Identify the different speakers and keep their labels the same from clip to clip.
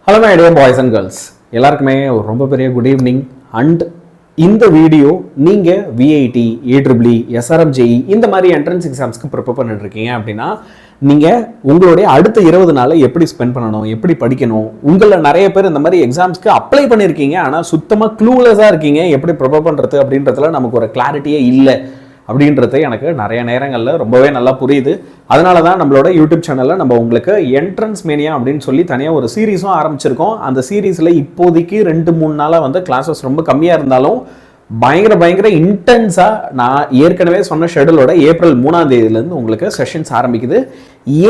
Speaker 1: Hello my dear boys and girls, எல்லாருக்குமே ஒரு ரொம்ப பெரிய குட் ஈவினிங். அண்ட் இந்த வீடியோ நீங்கள் விஐடி, ஏட்ரிபிள்இ, எஸ்ஆர்எம்ஜேஇ இந்த மாதிரி என்ட்ரன்ஸ் எக்ஸாம்ஸ்க்கு ப்ரிப்பேர் பண்ணிட்டு இருக்கீங்க அப்படின்னா நீங்கள் உங்களுடைய அடுத்த 20 நாளை எப்படி ஸ்பெண்ட் பண்ணணும், எப்படி படிக்கணும், உங்களில் நிறைய பேர் இந்த மாதிரி எக்ஸாம்ஸ்க்கு அப்ளை பண்ணியிருக்கீங்க ஆனால் சுத்தமாக க்ளூலெஸ்ஸாக இருக்கீங்க, எப்படி ப்ரிப்பேர் பண்ணுறது அப்படின்றதுல நமக்கு ஒரு கிளாரிட்டியே இல்லை அப்படின்றது எனக்கு நிறைய நேரங்களில் ரொம்பவே நல்லா புரியுது. அதனால தான் நம்மளோட யூடியூப் சேனலில் நம்ம உங்களுக்கு என்ட்ரன்ஸ் மேனியா அப்படின்னு சொல்லி தனியாக ஒரு சீரீஸும் ஆரம்பிச்சிருக்கோம். அந்த சீரீஸில் இப்போதைக்கு 2-3 நாளாக வந்து கிளாஸஸ் ரொம்ப கம்மியாக இருந்தாலும் பயங்கர இன்டென்ஸாக நான் ஏற்கனவே சொன்ன ஷெடியூலோட ஏப்ரல் 3ஆம் தேதியிலேருந்து உங்களுக்கு செஷன்ஸ் ஆரம்பிக்குது.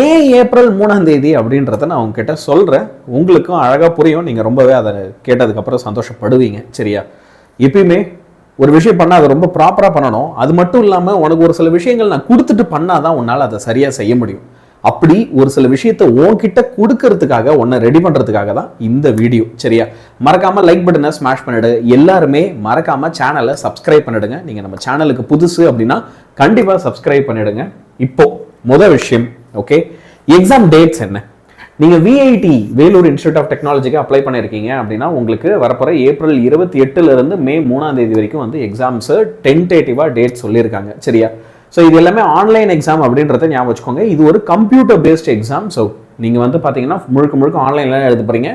Speaker 1: ஏன் ஏப்ரல் 3ஆம் தேதி அப்படின்றத நான் உங்ககிட்ட சொல்கிறேன். உங்களுக்கும் அழகாக புரியும், நீங்கள் ரொம்பவே அதை கேட்டதுக்கப்புறம் சந்தோஷப்படுவீங்க. சரியா? எப்பயுமே ஒரு விஷயம் பண்ணால் அதை ரொம்ப ப்ராப்பராக பண்ணணும். அது மட்டும் இல்லாமல் உனக்கு ஒரு சில விஷயங்கள் நான் கொடுத்துட்டு பண்ணால் தான் உன்னால் அதை சரியாக செய்ய முடியும். அப்படி ஒரு சில விஷயத்தை உன்கிட்ட கொடுக்கறதுக்காக, உன்னை ரெடி பண்ணுறதுக்காக தான் இந்த வீடியோ. சரியா? மறக்காமல் லைக் பட்டனை ஸ்மாஷ் பண்ணிவிடு. எல்லாருமே மறக்காமல் சேனலை சப்ஸ்கிரைப் பண்ணிவிடுங்க. நீங்கள் நம்ம சேனலுக்கு புதுசு அப்படின்னா கண்டிப்பாக சப்ஸ்கிரைப் பண்ணிவிடுங்க. இப்போ முதல் விஷயம், ஓகே, எக்ஸாம் டேட்ஸ் என்ன? நீங்கள் விஐடி வேலூர் இன்ஸ்டியூட் ஆஃப் டெக்னாலஜிக்கு அப்ளை பண்ணியிருக்கீங்க அப்படின்னா உங்களுக்கு வரப்போகிற ஏப்ரல் 28 மே 3ஆம் தேதி வரைக்கும் வந்து எக்ஸாம்ஸு டென்டேட்டிவாக டேட் சொல்லியிருக்காங்க. சரியா? ஸோ இது எல்லாமே ஆன்லைன் எக்ஸாம் அப்படின்றத ஞாபகம் வச்சுக்கோங்க. இது ஒரு கம்ப்யூட்டர் பேஸ்ட் எக்ஸாம். ஸோ நீங்கள் வந்து பார்த்தீங்கன்னா முழுக்க ஆன்லைனில் எழுத போகிறீங்க.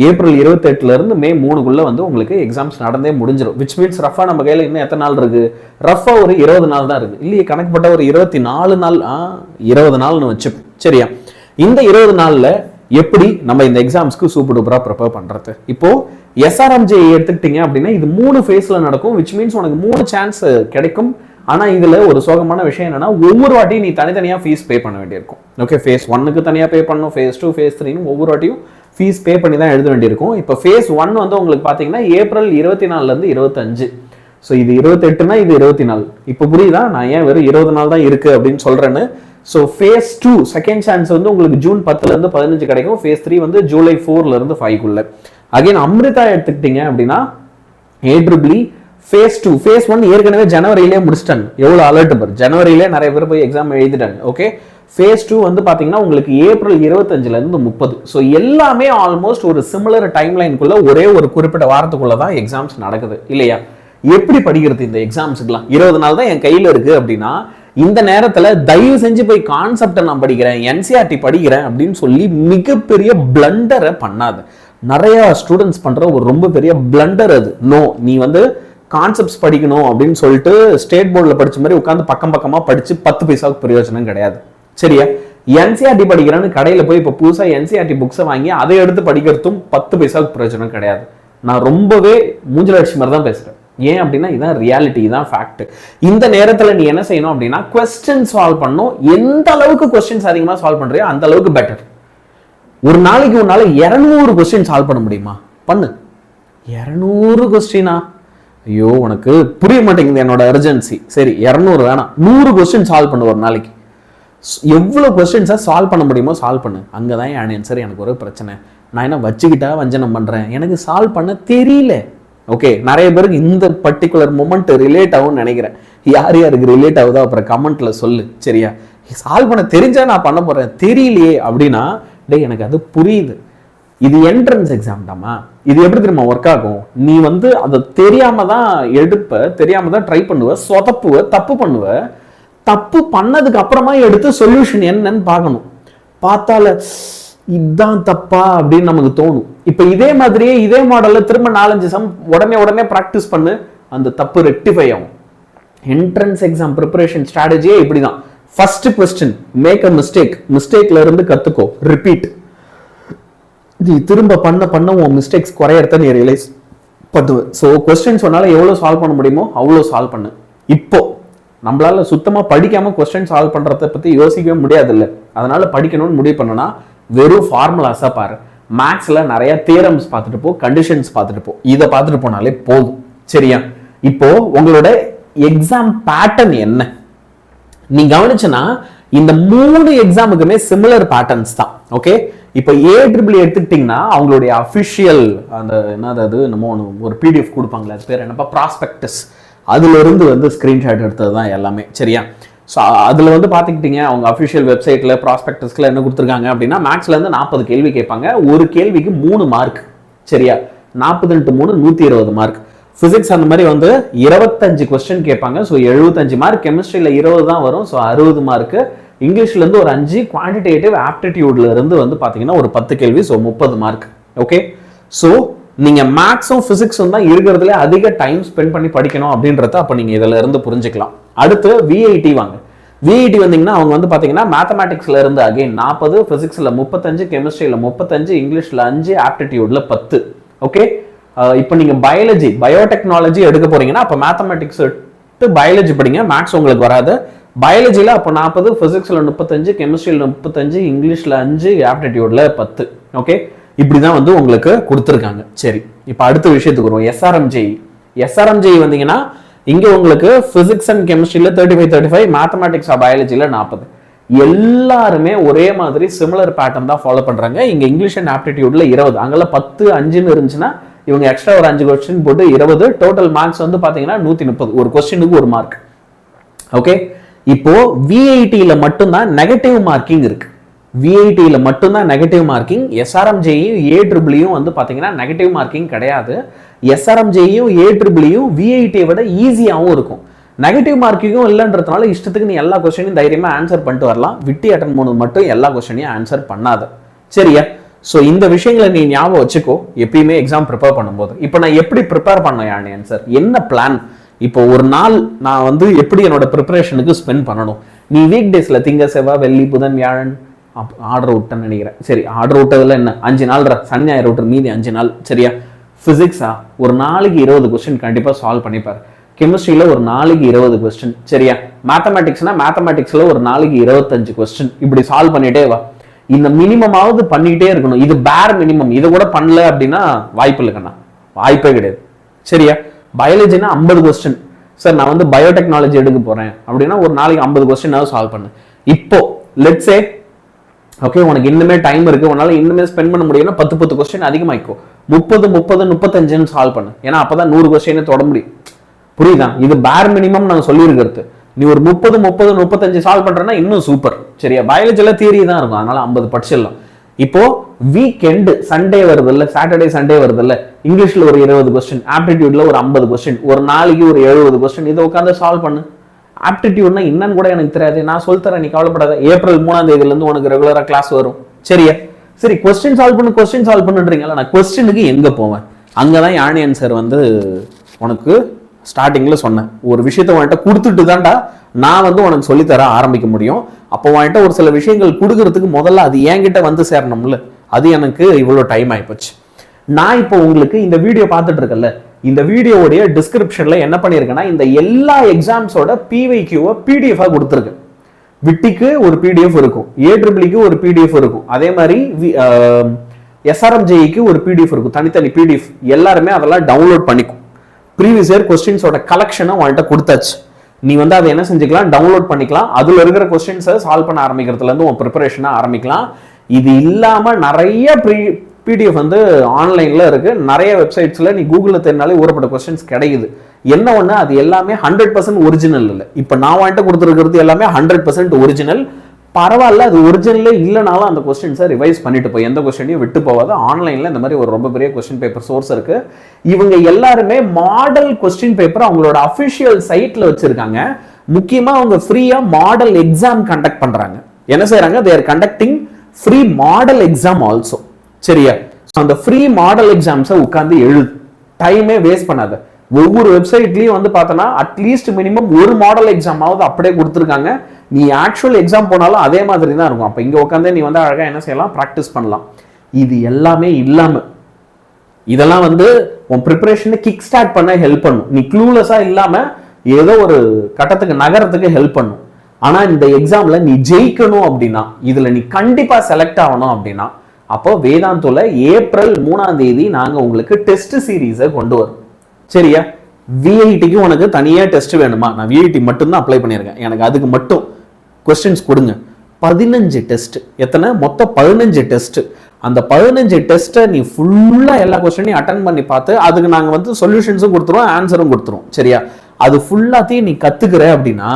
Speaker 1: ஏப்ரல் 28 மே 3க்குள்ளே வந்து உங்களுக்கு எக்ஸாம்ஸ் நடந்தே முடிஞ்சிடும். விச் மீன்ஸ் ரஃபாக நம்ம கையில் இன்னும் எத்தனை நாள் இருக்குது? ரஃபாக ஒரு 20 நாள் தான் இருக்குது. இல்லையே, கணக்குப்பட்ட ஒரு 24 நாள் 20 நாள்னு வச்சு. சரியா? இந்த 20 நாளில் எப்படி நம்ம இந்த எக்ஸாம்ஸ்க்கு சூப்பர் டூப்பராக ப்ரிப்பேர் பண்ணுறது? இப்போ எஸ்ஆர்எம்ஜே எடுத்துக்கிட்டீங்க அப்படின்னா இது 3 ஃபேஸில் நடக்கும். விச் மீன்ஸ் உனக்கு 3 சான்ஸ் கிடைக்கும். ஆனால் இதில் ஒரு சோகமான விஷயம் என்னன்னா, ஒவ்வொரு வாட்டியும் நீ தனித்தனியாக ஃபீஸ் பே பண்ண வேண்டியிருக்கும். ஓகே, ஃபேஸ் 1க்கு தனியாக பே பண்ணணும், ஃபேஸ் 2, ஃபேஸ் 3ன்னு ஒவ்வொரு வாட்டியும் ஃபீஸ் பே பண்ணி தான் எழுத வேண்டியிருக்கும். இப்போ ஃபேஸ் 1 வந்து உங்களுக்கு பார்த்தீங்கன்னா ஏப்ரல் 24 25. ஸோ இது 28னா இது 24. இப்போ புரியுதா நான் ஏன் வெறும் 20 நாள் தான் இருக்குது அப்படின்னு சொல்கிறேன்னு? ஸோ ஃபேஸ் 2 செகண்ட் சான்ஸ் வந்து உங்களுக்கு ஜூன் 10 15 கிடைக்கும். ஃபேஸ் 3 வந்து ஜூலை 4 5. அகைன் அம்ரிதா எடுத்துக்கிட்டீங்க அப்படின்னா ஏட்ரிபிள்இ ஃபேஸ் 2 ஃபேஸ் 1 ஏற்கனவே ஜனவரியிலே முடிச்சிட்டாங்க. எவ்வளோ அலர்ட் பார், ஜனவரியிலே நிறைய பேர் போய் எக்ஸாம் எழுதிட்டாங்க. ஓகே, ஃபேஸ் 2 வந்து பார்த்தீங்கன்னா உங்களுக்கு ஏப்ரல் 25 30. ஸோ எல்லாமே ஆல்மோஸ்ட் ஒரு சிமிலர் டைம் லைனுக்குள்ள ஒரே ஒரு குறிப்பிட்ட வாரத்துக்குள்ள தான் எக்ஸாம்ஸ் நடக்குது இல்லையா? எப்படி படிக்கிறது இந்த எக்ஸாம்ஸுக்குலாம்? 20 நாள் தான் என் கையில் இருக்கு அப்படின்னா இந்த நேரத்தில் தயவு செஞ்சு போய் கான்செப்டை நான் படிக்கிறேன், என்சிஆர்டி படிக்கிறேன் அப்படின்னு சொல்லி மிகப்பெரிய பிளண்டரை பண்ணாது. நிறைய ஸ்டூடெண்ட்ஸ் பண்ற ஒரு ரொம்ப பெரிய பிளண்டர் அது. நோ, நீ வந்து கான்செப்ட்ஸ் படிக்கணும் அப்படின்னு சொல்லிட்டு ஸ்டேட் போர்டில் படிச்ச மாதிரி உட்காந்து பக்கமா படிச்சு 10 பைசாவுக்கு பிரயோஜனம் கிடையாது. சரியா? என்சிஆர்டி படிக்கிறேன்னு கடையில் போய் இப்போ புதுசாக என்சிஆர்டி புக்ஸை வாங்கி அதை எடுத்து படிக்கிறதும் 10 பைசாவுக்கு பிரயோஜனம் கிடையாது. நான் ரொம்பவே மூஞ்சலட்சி மாதிரி தான் பேசுறேன். ஏன் அப்படின்னா இதான் ரியாலிட்டி, இதான் ஃபேக்ட். இந்த நேரத்தில் நீ என்ன செய்யணும் அப்படின்னா கொஸ்டின் சால்வ் பண்ணணும். எந்த அளவுக்கு கொஸ்டின்ஸ் அதிகமாக சால்வ் பண்றியோ அந்த அளவுக்கு பெட்டர். ஒரு நாளைக்கு உன்னால 200 கொஸ்டின் சால்வ் பண்ண முடியுமா? பண்ணு. 200 கொஸ்டினா? ஐயோ, உனக்கு புரிய மாட்டேங்குது என்னோட அர்ஜென்சி. சரி, 200 வேணாம், 100 கொஸ்டின் சால்வ் பண்ணு ஒரு நாளைக்கு. எவ்வளோ கொஸ்டின்ஸை சால்வ் பண்ண முடியுமோ சால்வ் பண்ணு. அங்கே தான் என் ஆன்சர். எனக்கு ஒரு பிரச்சனை, நான் என்ன வச்சுக்கிட்டா வஞ்சனம் பண்ணுறேன், எனக்கு சால்வ் பண்ண தெரியல. ஓகே, நிறைய பேருக்கு இந்த பர்டிகுலர் மொமெண்ட் ரிலேட் ஆகும்னு நினைக்கிறேன். யார் யாருக்கு ரிலேட் ஆகுதோ அப்புறம் கமெண்ட்ல சொல்லு. சரியா? சால்வ் பண்ண தெரிஞ்சா நான் பண்ண போறேன், தெரியலையே அப்படின்னா டேய் எனக்கு அது புரியுது. இது என்ட்ரன்ஸ் எக்ஸாம் தாமா. இது எப்படி தெரியுமா ஒர்க் ஆகும்? நீ வந்து அதை தெரியாம தான் எடுப்ப, தெரியாம தான் ட்ரை பண்ணுவ, சொதப்புவ, தப்பு பண்ணுவ. தப்பு பண்ணதுக்கு அப்புறமா எடுத்து சொல்யூஷன் என்னன்னு பார்க்கணும். பார்த்தால இதுதான் தப்பா அப்படின்னு நமக்கு தோணும். இப்ப இதே மாதிரியே இதே மாடல்ல திரும்ப 4-5 சம் உடனே பிராக்டிஸ் பண்ணு, அந்த தப்பு ரெக்டிஃபை ஆகும். என்ட்ரன்ஸ் எக்ஸாம் ப்ரிப்பரேஷன் ஸ்ட்ராட்டஜியே இப்படிதான். First question, make a mistake, மிஸ்டேக்ல இருந்து கத்துக்கோ, ரிப்பீட். இது திரும்ப பண்ண உன் மிஸ்டேக்ஸ் குறையறத நீ ரியலைஸ் பண்ணுவ. ஸோ கொஸ்டின் சொன்னால எவ்வளவு சால்வ் பண்ண முடியுமோ அவ்வளோ சால்வ் பண்ணு. இப்போ நம்மளால சுத்தமா படிக்காம கொஸ்டின் சால்வ் பண்றதை பத்தி யோசிக்கவே முடியாது இல்லை. அதனால படிக்கணும்னு முடிவு பண்ணனா வெறும் ஃபார்முலாஸா பாரு. மேக்ஸ்ல நிறைய தியரம்ஸ் பார்த்துட்டு போ, கண்டிஷன்ஸ் பார்த்துட்டு போ, இதை பார்த்துட்டு போனாலே போதும். சரியா? இப்போ உங்களோட எக்ஸாம் பேட்டர்ன் என்ன நீ கவனிச்சனா இந்த 3 எக்ஸாமுக்குமே சிமிலர் பேட்டர்ன்ஸ் தான். ஓகே, இப்போ ஏட்ரிபிள் எடுத்துக்கிட்டீங்கன்னா அவங்களுடைய அஃபிஷியல் அந்த என்னது நம்ம ஒரு பிடிஎஃப் கொடுப்பாங்களே, அது பேர் என்னப்பா, ப்ராஸ்பெக்டஸ், அதுல இருந்து வந்து ஸ்கிரீன்ஷாட் எடுத்தது தான் எல்லாமே. சரியா? ஸோ அதில் வந்து பார்த்துக்கிட்டீங்க அவங்க அஃபிஷியல் வெப்சைட்டில் ப்ராஸ்பெக்டஸ்ல என்ன கொடுத்துருக்காங்க அப்படின்னா மேக்ஸ்லேருந்து 40 கேள்வி கேட்பாங்க, ஒரு கேள்விக்கு 3 மார்க். சரியா, 40 × 3 120 மார்க். பிசிக்ஸ் அந்த மாதிரி வந்து 25 கொஸ்டின் கேட்பாங்க. So 75 mark. கெமிஸ்ட்ரியில் 20 தான் வரும். So 60 mark. இங்கிலீஷ்லேருந்து ஒரு 5, குவான்டிடேட்டிவ் ஆப்டிடியூட்ல இருந்து வந்து பார்த்தீங்கன்னா ஒரு 10 கேள்வி. So 30 mark. ஓகே, ஸோ நீங்கள் மேக்ஸும் ஃபிசிக்ஸும் தான் இருக்கிறதுல அதிக டைம் ஸ்பெண்ட் பண்ணி படிக்கணும் அப்படின்றத அப்போ நீங்கள் இதில் இருந்து புரிஞ்சுக்கலாம். அடுத்து விஐடி வாங்க. விஐடி வந்தீங்கன்னா அவங்க வந்து பார்த்தீங்கன்னா மேத்தமேட்டிக்ஸ்ல இருந்து அகைன் 40, பிசிக்ஸில் 35, கெமிஸ்ட்ரியில் 35, இங்கிலீஷில் 5, ஆப்டிடியூட்ல 10. ஓகே, இப்போ நீங்கள் பயோடெக்னாலஜி எடுக்க போறீங்கன்னா அப்போ மேத்தமேட்டிக்ஸ் பயாலஜி படிங்க, மேக்ஸ் உங்களுக்கு வராது. பயாலஜியில் அப்போ 40, பிசிக்ஸில் 35, கெமிஸ்ட்ரியில் 35, இங்கிலீஷில் 5, ஆப்டிடியூட்ல 10. ஓகே, இப்படிதான் வந்து உங்களுக்கு கொடுத்துருக்காங்க. சரி, இப்போ அடுத்த விஷயத்துக்கு வருவோம். எஸ்ஆர்எம்ஜேஇ வந்தீங்கன்னா இங்க உங்களுக்கு பிசிக்ஸ் அண்ட் கெமிஸ்ட்ரியில 35, மேத்தமேட்டிக்ஸ் பயாலஜில 40. எல்லாருமே ஒரே மாதிரி சிமிலர் பேட்டர்ன் தான் ஃபாலோ பண்றாங்க. இங்க இங்கிலீஷ் அண்ட் ஆப்டிடியூட்ல 20, அங்கெல்லாம் 10, 5ன்னு இருந்துச்சுன்னா இவங்க எக்ஸ்ட்ரா ஒரு 5 கொஸ்டின் போட்டு 20. டோட்டல் மார்க்ஸ் வந்து பாத்தீங்கன்னா 130. ஒரு கொஸ்டினுக்கு ஒரு மார்க். ஓகே, இப்போ விஐடியில மட்டும்தான் நெகட்டிவ் மார்க்கிங் இருக்கு. விஐடியில மட்டும்தான் நெகட்டிவ் மார்க்கிங். எஸ்ஆர்எம்ஜேயும் ஏட்ரிபிளியும் வந்து பாத்தீங்கன்னா நெகட்டிவ் மார்க்கிங் கிடையாது. எஸ்ஆர்எம்ஜேயும் ஏட்ரிபிளியும் விஐடியை விட ஈஸியாகவும் இருக்கும். நெகட்டிவ் மார்க்கிங்கும் இல்லைன்றதுனால இஷ்டத்துக்கு நீ எல்லா கொஸ்டினையும் தைரியமா ஆன்சர் பண்ணிட்டு வரலாம். விட்டி அட்டன் பண்ணது மட்டும் எல்லா கொஸ்டினையும் ஆன்சர் பண்ணாத. சரியா, ஸோ இந்த விஷயங்களை நீ ஞாபகம் வச்சுக்கோ எப்பயுமே எக்ஸாம் ப்ரிப்பேர் பண்ணும்போது. இப்போ நான் எப்படி ப்ரிப்பேர் பண்ணேன் யானி ஆன்சர், என்ன பிளான், இப்போ ஒரு நாள் நான் வந்து எப்படி என்னோட ப்ரிப்பரேஷனுக்கு ஸ்பெண்ட் பண்ணணும். நீ வீக் டேஸ்ல திங்கள், செவ்வாய், வெள்ளி, புதன், வியாழன் ஆர்டர் விட்டேன்னு நினைக்கிறேன். சரி, ஆர்டர் விட்டதுல என்ன 5 நாள், சனி ஞாயிறு விட்டு மீதி 5 நாள். சரியா, பிசிக்ஸா ஒரு நாளைக்கு 20 கொஸ்டின் கண்டிப்பா சால்வ் பண்ணிப்பாரு. கெமிஸ்ட்ரியில ஒரு நாளைக்கு 20 கொஸ்டின். சரியா, மேத்தமேட்டிக்ஸ்ல ஒரு நாளைக்கு 25 கொஸ்டின். இப்படி சால்வ் பண்ணிட்டே வா. இந்த மினிமமாவது பண்ணிட்டே இருக்கணும். இது பேர் மினிமம். இதை கூட பண்ணல அப்படின்னா வாய்ப்பு இல்லைக்கண்ணா, வாய்ப்பே கிடையாது. சரியா, பயாலஜினா 50 கொஸ்டின். சார் நான் வந்து பயோடெக்னாலஜி எடுக்க போறேன் அப்படின்னா ஒரு நாளைக்கு 50 கொஸ்டின் சால்வ் பண்ணு. இப்போ லெட்ஸ் சே ஓகே, உனக்கு இன்னுமே டைம் இருக்கு, உன்னால இன்னுமே ஸ்பெண்ட் பண்ண முடியும்னா 10 கொஸ்டின் அதிகமாயிக்கோ. 30, 35 சால்வ் பண்ணு. ஏன்னா அப்பதான் 100 கொஸ்டின் தொட முடியும். புரியுதா? இது பேர் மினிமம் நான் சொல்லியிருக்கிறது. நீ ஒரு 30, 35 சால்வ் பண்றேன்னா இன்னும் சூப்பர். சரியா, பயாலஜில தியரி தான் இருக்கும், அதனால 50 படிச்சிடலாம். இப்போ வீக்கெண்டு சண்டே வருது இல்ல, சாட்டர்டே சண்டே வருது இல்ல, இங்கிலீஷ்ல ஒரு 20 கொஸ்டின், ஆப்டிடியூட்ல ஒரு 50 கொஸ்டின், ஒரு நாளைக்கு ஒரு 70 கொஸ்டின். இதை உட்காந்து சால்வ் பண்ணு. ஆப்டிடியூட்னா என்னன்னு கூட எனக்கு தெரியாது, நான் சொல்லித்தரேன், நீ கவலைப்படாத. ஏப்ரல் 3ஆம் தேதியில இருந்து உனக்கு ரெகுலரா கிளாஸ் வரும். சரியா, சரி, கொஸ்டின் சால்வ் பண்ணுன்றீங்களா, நான் கொஸ்டினுக்கு எங்க போவேன்? அங்கதான் யானியன் சார் வந்து உனக்கு ஸ்டார்டிங்ல சொன்னேன், ஒரு விஷயத்த உன்கிட்ட கொடுத்துட்டு தான்டா நான் வந்து உனக்கு சொல்லித்தர ஆரம்பிக்க முடியும். அப்போ உன்கிட்ட ஒரு சில விஷயங்கள் கொடுக்கறதுக்கு முதல்ல அது என்கிட்ட வந்து சேரணும்ல, அது எனக்கு இவ்வளவு டைம் ஆயிப்போச்சு. நான் இப்போ உங்களுக்கு இந்த வீடியோ பார்த்துட்டு இருக்கல, இந்த வீடியோடைய டிஸ்கிரிப்ஷன்ல என்ன பண்ணியிருக்கேன்னா இந்த எல்லா எக்ஸாம்ஸோட பிவைக்யூவை பிடிஎஃபா கொடுத்துருக்கேன். விட்டிக்கு ஒரு பிடிஎஃப் இருக்கும், ஏட்ரிபிளிக்கு ஒரு பிடிஎஃப் இருக்கும், அதே மாதிரி எஸ்ஆர்எம்ஜேஇக்கு ஒரு பிடிஎஃப் இருக்கும், தனித்தனி பிடிஎஃப். எல்லாருமே அதெல்லாம் டவுன்லோட் பண்ணிக்கும். ப்ரீவியஸ் இயர் கொஸ்டின்ஸோட கலெக்ஷனை உன்கிட்ட கொடுத்தாச்சு. நீ வந்து அதை என்ன செஞ்சுக்கலாம், டவுன்லோட் பண்ணிக்கலாம். அதுல இருக்கிற கொஸ்டின்ஸை சால்வ் பண்ண ஆரம்பிக்கிறதுல இருந்து உன் ப்ரிப்பரேஷனை ஆரம்பிக்கலாம். இது இல்லாம நிறைய பிடிஎஃப் வந்து ஆன்லைன்ல இருக்கு, நிறைய வெப்சைட்ஸ்ல நீ கூகுள்ல தேடினாலே ஊறப்பட்ட கொஸ்டின்ஸ் கிடைக்குது. என்ன ஒண்ணு, அது எல்லாமே 100% ஒரிஜினல் இல்லை. இப்ப நான் வந்துட்டு கொடுத்துருக்கிறது எல்லாமே 100% ஒரிஜினல். பரவாயில்ல, அது ஒரிஜினலே இல்லைனாலும் அந்த கொஸ்டின்ஸை ரிவைஸ் பண்ணிட்டு போய் எந்த கொஸ்டினையும் விட்டு போகாத. ஆன்லைன்ல இந்த மாதிரி ஒரு ரொம்ப பெரிய கொஸ்டின் பேப்பர் சோர்ஸ் இருக்கு. இவங்க எல்லாருமே மாடல் கொஸ்டின் பேப்பர் அவங்களோட அபிஷியல் சைட்ல வச்சிருக்காங்க. முக்கியமா அவங்க ஃப்ரீயா மாடல் எக்ஸாம் கண்டக்ட் பண்றாங்க. என்ன செய்யறாங்க, they are conducting free model exam also. சரியா, அந்த ஃப்ரீ மாடல் எக்ஸாம்ஸை உட்கார்ந்து எழுது, டைமே வேஸ்ட் பண்ணாத. ஒவ்வொரு வெப்சைட்லயும் வந்து பார்த்தோன்னா அட்லீஸ்ட் மினிமம் ஒரு மாடல் எக்ஸாமாவது அப்படியே கொடுத்துருக்காங்க. நீ ஆக்சுவல் எக்ஸாம் போனாலும் அதே மாதிரி தான் இருக்கும். அப்போ இங்கே உட்காந்து நீ வந்து அழகாக என்ன செய்யலாம், ப்ராக்டிஸ் பண்ணலாம். இது எல்லாமே இல்லாமல் இதெல்லாம் வந்து உன் ப்ரிப்பரேஷனை கிக் ஸ்டார்ட் பண்ண ஹெல்ப் பண்ணும். நீ க்ளூலெஸ்ஸாக இல்லாமல் ஏதோ ஒரு கட்டத்துக்கு நகரத்துக்கு ஹெல்ப் பண்ணும். ஆனால் இந்த எக்ஸாம்ல நீ ஜெயிக்கணும் அப்படின்னா, இதில் நீ கண்டிப்பாக செலக்ட் ஆகணும் அப்படின்னா, அப்போ வேதாந்தோல ஏப்ரல் 3ஆம் தேதி நாங்கள் உங்களுக்கு டெஸ்ட் சீரீஸை கொண்டு வரோம். சரியா, விஐடிக்கு உனக்கு தனியாக டெஸ்ட் வேணுமா, நான் விஐடி மட்டும்தான் அப்ளை பண்ணியிருக்கேன், எனக்கு அதுக்கு மட்டும் கொஸ்டின்ஸ் கொடுங்க. 15 டெஸ்ட். எத்தனை? மொத்தம் 15 டெஸ்ட். அந்த 15 டெஸ்ட்டை நீ ஃபுல்லாக எல்லா கொஸ்டினையும் அட்டன் பண்ணி பார்த்து அதுக்கு நாங்கள் வந்து சொல்யூஷன்ஸும் கொடுத்துருவோம், ஆன்சரும் கொடுத்துருவோம். சரியா, அது ஃபுல்லாத்தையும் நீ கற்றுக்கிற அப்படின்னா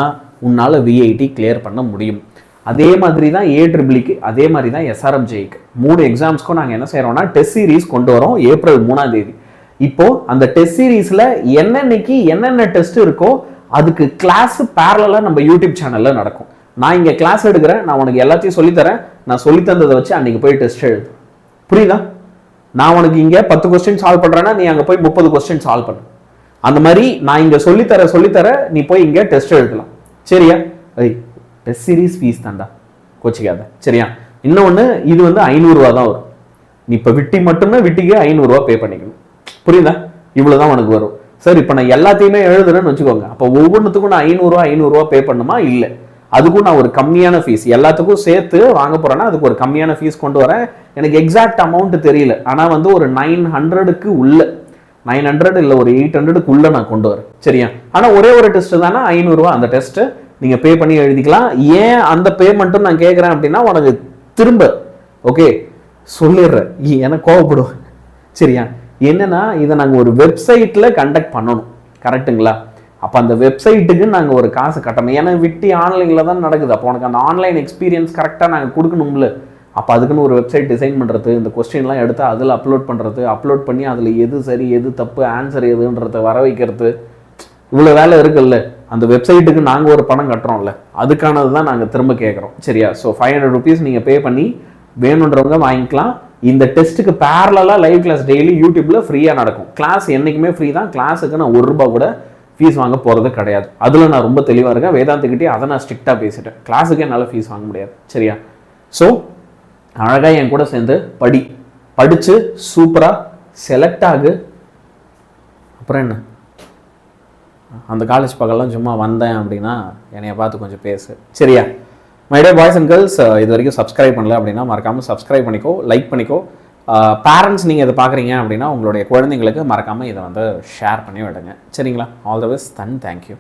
Speaker 1: உன்னால் விஐடி கிளியர் பண்ண முடியும். அதே மாதிரி தான் ஏட்ரிபிளிக்கு, அதே மாதிரி தான் எஸ்ஆர்எம்ஜேக்கு 3 எக்ஸாம்ஸ்க்கும் நாங்கள் என்ன செய்கிறோம்னா டெஸ்ட் சீரீஸ் கொண்டு வரோம் ஏப்ரல் 3ஆம் தேதி. இப்போ அந்த டெஸ்ட் சீரீஸில் என்னென்னைக்கு என்னென்ன டெஸ்ட் இருக்கோ அதுக்கு கிளாஸ் பேரலாக நம்ம யூடியூப் சேனலில் நடக்கும். நான் இங்கே கிளாஸ் எடுக்கிறேன், நான் உனக்கு எல்லாத்தையும் சொல்லித்தரேன், நான் சொல்லித்தந்ததை வச்சு அன்றைக்கி போய் டெஸ்ட் எழுது. புரியுதா? நான் உனக்கு இங்கே 10 கொஸ்டின் சால்வ் பண்ணுறேன்னா நீ அங்கே போய் 30 கொஸ்டின் சால்வ் பண்ணு. அந்த மாதிரி நான் இங்கே சொல்லித்தர நீ போய் இங்கே டெஸ்ட் எழுதலாம். சரியா? டெஸ்ட் சீரீஸ் ஃபீஸ் தான்டா, கோச்சிக்காத. சரியா? இன்னொன்று, இது வந்து 500 ரூபா தான் வரும். நீ இப்போ விட்டி மட்டும்னா விட்டிக்கு 500 ரூபா பே பண்ணிக்கணும். புரியுதா? இவ்வளோதான் உனக்கு வரும். சார் இப்போ நான் எல்லாத்தையுமே எழுதுறேன்னு வச்சுக்கோங்க, அப்போ ஒவ்வொன்றுத்துக்கும் நான் 500 ரூபா பே பண்ணுமா? இல்லை, அதுக்கும் நான் ஒரு கம்மியான ஃபீஸ் எல்லாத்துக்கும் சேர்த்து வாங்க போறேன்னா அதுக்கு ஒரு கம்மியான ஃபீஸ் கொண்டு வரேன். எனக்கு எக்ஸாக்ட் அமௌண்ட் தெரியல, ஆனால் வந்து ஒரு 900க்கு உள்ள, 900 இல்லை ஒரு 800க்கு உள்ள நான் கொண்டு வரேன். சரியா? ஆனால் ஒரே ஒரு டெஸ்ட் தானே 500 ரூபா. அந்த டெஸ்ட்டு நீங்கள் பே பண்ணி எழுதிக்கலாம். ஏன் அந்த பேமெண்ட்டும் நான் கேட்குறேன் அப்படின்னா உனக்கு திரும்ப ஓகே சொல்லிடுறேன், எனக்கு கோவப்படுவேன். சரியா? என்னன்னா இதை நாங்கள் ஒரு வெப்சைட்டில் கண்டக்ட் பண்ணணும், கரெக்டுங்களா? அப்போ அந்த வெப்சைட்டுக்கு நாங்கள் ஒரு காசு கட்டணும். ஏன்னா விட்டி ஆன்லைனில் தான் நடக்குது. அப்போ உனக்கு அந்த ஆன்லைன் எக்ஸ்பீரியன்ஸ் கரெக்டாக நாங்கள் கொடுக்கணும்ல. அப்போ அதுக்குன்னு ஒரு வெப்சைட் டிசைன் பண்ணுறது, இந்த கொஸ்டின்லாம் எடுத்து அதில் அப்லோட் பண்ணி அதில் எது சரி எது தப்பு ஆன்சர் எதுன்றதை வர வைக்கிறது, இவ்வளோ வேலை இருக்குல்ல. அந்த வெப்சைட்டுக்கு நாங்கள் ஒரு பணம் கட்டுறோம்ல, அதுக்கானது தான் நாங்கள் திரும்ப கேட்குறோம். சரியா? ஸோ 500 ருபீஸ் நீங்கள் பே பண்ணி வேணுன்றவங்க வாங்கிக்கலாம். இந்த டெஸ்ட்டுக்கு பேரலாக லைவ் கிளாஸ் டெய்லி யூடியூப்பில் ஃப்ரீயாக நடக்கும். கிளாஸ் என்றைக்குமே ஃப்ரீ தான். கிளாஸுக்கு நான் 1 ரூபா கூட ஃபீஸ் வாங்க போகிறது கிடையாது. அதில் நான் ரொம்ப தெளிவாக இருக்கேன். வேதாந்துக்கிட்டே அதை நான் ஸ்ட்ரிக்டாக பேசிட்டேன். கிளாஸுக்கு என்னால் ஃபீஸ் வாங்க முடியாது. சரியா? ஸோ அழகாக என் கூட சேர்ந்து படித்து சூப்பராக செலக்ட் ஆகு. அப்புறம் என்ன, அந்த காலேஜ் பக்கம்லாம் சும்மா வந்தேன் அப்படின்னா என்னைய பார்த்து கொஞ்சம் பேசு. சரியா? My dear boys and girls, இது வரைக்கும் சப்ஸ்கிரைப் பண்ணல அப்படின்னா மறக்காமல் சப்ஸ்கிரைப் பண்ணிக்கோ, லைக் பண்ணிக்கோ. பேரண்ட்ஸ் நீங்கள் இதை பார்க்குறீங்க அப்படின்னா உங்களுடைய குழந்தைங்களுக்கு மறக்காமல் இதை வந்து ஷேர் பண்ணி விடுங்க. சரிங்களா? All the best. தேங்க்யூ.